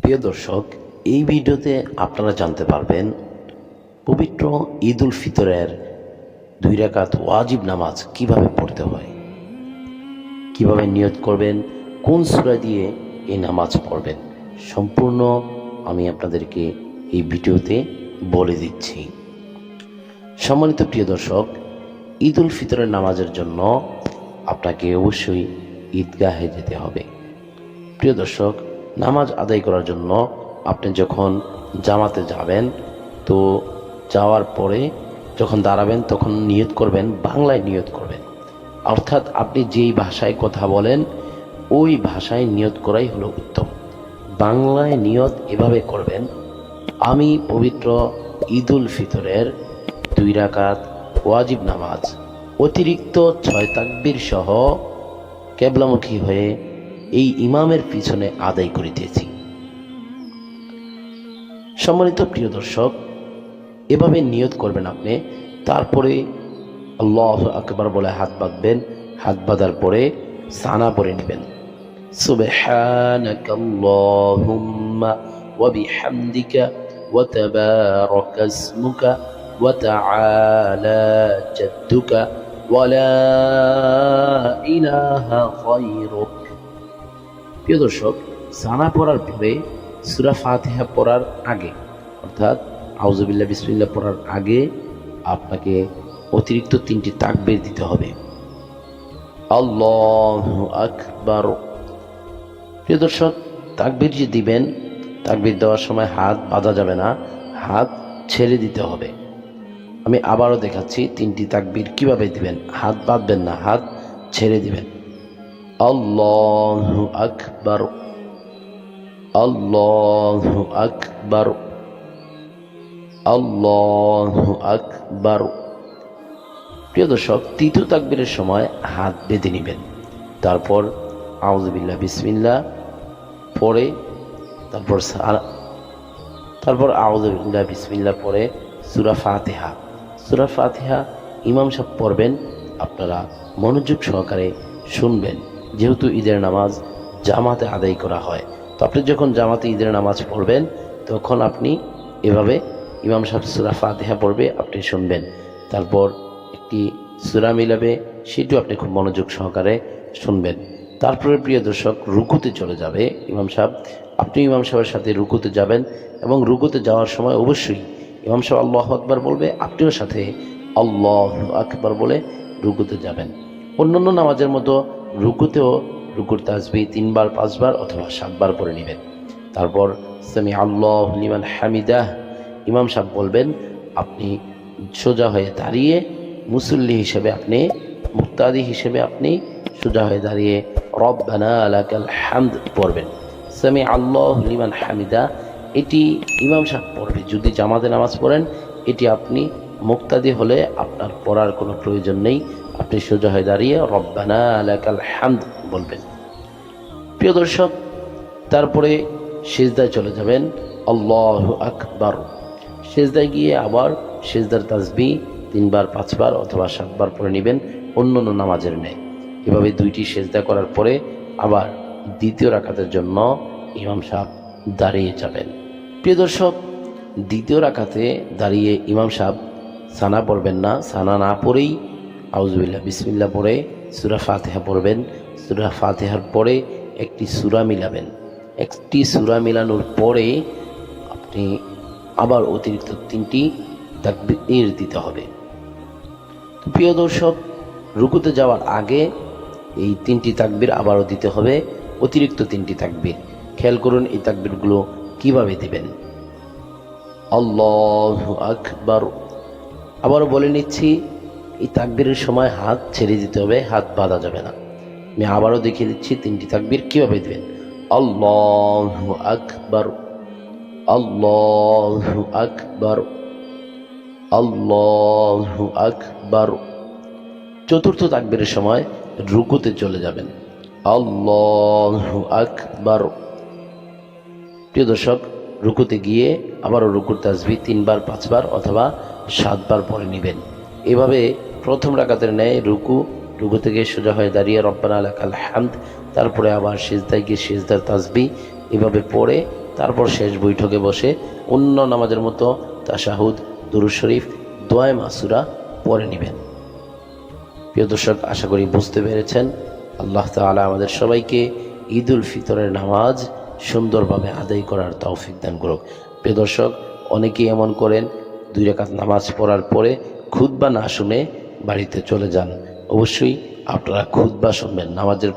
প্রিয় দর্শক, এই ভিডিওতে আপনারা জানতে পারবেন পবিত্র ঈদ উল ফিতরের 2 রাকাত ওয়াজিব নামাজ কিভাবে পড়তে হয়, কিভাবে নিয়ত করবেন, কোন সূরা দিয়ে এই নামাজ পড়বেন। সম্পূর্ণ আমি আপনাদেরকে এই ভিডিওতে বলে দিচ্ছি। সম্মানিত প্রিয় দর্শক, ঈদ উল ফিতরের নামাজের জন্য আপনাকে অবশ্যই ঈদগাহে যেতে হবে। প্রিয় দর্শক, নামাজ আদায় করার জন্য আপনি যখন জামাতে যাবেন, তো যাওয়ার পরে যখন দাঁড়াবেন তখন নিয়ত করবেন, বাংলায় নিয়ত করবেন। অর্থাৎ আপনি যেই ভাষায় কথা বলেন ওই ভাষায় নিয়ত করাই হলো উত্তম। বাংলায় নিয়ত এভাবে করবেন: আমি পবিত্র ঈদ উল ফিতরের 2 রাকাত ওয়াজিব নামাজ অতিরিক্ত 6 তাকবীর সহ কেবলামুখী হয়ে এই ইমামের পিছনে আদায় করিতেছি। সম্মানিত প্রিয় দর্শক, এভাবে নিয়ত করবেন আপনি। তারপরে আল্লাহু আকবার বলে হাত বাঁধবেন। হাত বাঁধার পরে সানা পড়ে নেবেন, সুবহানাকাল্লাহুম্মা ওয়া বিহামদিকা ওয়া তাবারাকা ইসমুকা ওয়া তাআলা জাদ্দুকা ওয়া লা ইলাহা গায়রুক। প্রিয় দর্শক, সানা পড়ার পরে সূরা ফাতিহা পড়ার আগে, অর্থাৎ আউযুবিল্লাহ বিসমিল্লাহ পড়ার আগে আপনাকে অতিরিক্ত 3টি তাকবীর দিতে হবে। আল্লাহু আকবার। প্রিয় দর্শক, তাকবীর যে দিবেন, তাকবীর দেওয়ার সময় হাত বাঁধা যাবে না, হাত ছেড়ে দিতে হবে। আমি আবারও দেখাচ্ছি 3টি তাকবীর কিভাবে দিবেন। হাত বাঁধবেন না, হাত ছেড়ে দিবেন। আল্লাহু আকবার, আল্লাহু আকবার, আল্লাহু আকবার। প্রিয় দর্শক, তৃতীয় তাকবীরের সময় হাত বেঁধে নেবেন। তারপর আউযুবিল্লাহ বিসমিল্লাহ পড়ে তারপর আউযুবিল্লাহ বিসমিল্লাহ পড়ে সূরা ফাতিহা ইমাম সাহেব পড়বেন। আপনারা মনোযোগ সহকারে শুনবেন, যেহেতু ঈদের নামাজ জামাতে আদায় করা হয়। তো আপনি যখন জামাতে ঈদের নামাজ পড়বেন তখন আপনি এভাবে ইমাম সাহেব সূরা ফাতিহা পড়বে, আপনি শুনবেন। তারপর একটি সূরা মিলাবে, সেটিও আপনি খুব মনোযোগ সহকারে শুনবেন। তারপরে প্রিয় দর্শক, রুকুতে চলে যাবে ইমাম সাহেব। আপনি ইমাম সাহেবের সাথে রুকুতে যাবেন এবং রুকুতে যাওয়ার সময় অবশ্যই ইমাম সাহেব আল্লাহু আকবার বলবে, আপনিও সাথে আল্লাহু আকবার বলে রুকুতে যাবেন। অন্যান্য নামাজের মতো রুকুতেও রুকুর তাসবিহ 3 বার 5 বার অথবা 7 বার পড়ে নেবেন। তারপর সামি আল্লাহু লিমান হামিদাহ ইমাম সাহেব বলবেন, আপনি সোজা হয়ে দাঁড়িয়ে মুসল্লি হিসেবে, আপনি মুক্তাদি হিসেবে আপনি সোজা হয়ে দাঁড়িয়ে রব্বানা লাকাল হামদ পড়বেন। সামি আল্লাহু লিমান হামিদা এটি ইমাম সাহেব পড়বে। যদি জামাতে নামাজ পড়েন, এটি আপনি মুক্তাদি হলে আপনার পড়ার কোনো প্রয়োজন নেই। আপনি সোজা হয়ে দাঁড়িয়ে রব্বানা লাকাল হামদ বলবেন। প্রিয় দর্শক, তারপরে সিজদায় চলে যাবেন, আল্লাহু আকবার। সিজদায় গিয়ে আবার সিজদার তাসবিহ 3 বার 5 বার অথবা 7 বার পড়ে নেবেন, অন্যান্য নামাজের ন্যায়। এভাবে 2টি সিজদা করার পরে আবার দ্বিতীয় রাকাতের জন্য ইমাম সাহেব দাঁড়িয়ে যাবেন। প্রিয় দর্শক, দ্বিতীয় রাকাতে দাঁড়িয়ে ইমাম সাহেব সানা পড়বেন না। সানা না পড়েই আউযুবিল্লাহ বিসমিল্লাহ পড়ে সূরা ফাতিহা পড়বেন। সূরা ফাতিহার পরে একটি সূরা মিলাবেন। একটি সূরা মিলানোর পরে আপনি আবার অতিরিক্ত 3টি তাকবীর দিতে হবে। তো প্রিয় দর্শক, রুকুতে যাওয়ার আগে এই 3টি তাকবীর আবারও দিতে হবে, অতিরিক্ত 3টি তাকবীর। খেয়াল করুন এই তাকবীরগুলো কিভাবে দিবেন। আল্লাহু আকবার। আবারও বলে নিচ্ছি, এই তাকবীরের সময় হাত ছেড়ে দিতে হবে, হাত বাঁধা যাবে না। আমি আবারও দেখিয়ে দিচ্ছি 3টি তাকবীর কিভাবে দিবেন। আল্লাহু আকবার, আল্লাহু আকবার, আল্লাহু আকবার। চতুর্থ তাকবীরের সময় রুকুতে চলে যাবেন, আল্লাহু আকবার। প্রিয় দর্শক, রুকুতে গিয়ে আবারও রুকুর তাসবিহ 3 বার 5 বার অথবা 7 বার পড়ে নেবেন। এভাবে প্রথম রাকাতের ন্যায় রুকু থেকে সোজা হয়ে দাঁড়িয়ে রব্বানা লাকাল হামদ, তারপরে আবার সিজদায় গিয়ে সিজদার তাসবিহ এভাবে পড়ে তারপর শেষ বৈঠকে বসে অন্য নামাজের মতো তাশাহুদ, দুরূদ শরীফ, দোয়ায়ে মাসুরা পড়ে নেবেন। প্রিয় দর্শক, আশা করি বুঝতে পেরেছেন। আল্লাহ তাআলা আমাদের সবাইকে ঈদ উল ফিতরের নামাজ সুন্দরভাবে আদায় করার তৌফিক দান করুক। প্রিয় দর্শক, অনেকেই এমন করেন 2 রাকাত নামাজ পড়ার পরে খুতবা না শুনে বাড়িতে চলে যান। অবশ্যই আপনারা খুতবা শুনবেন নামাজের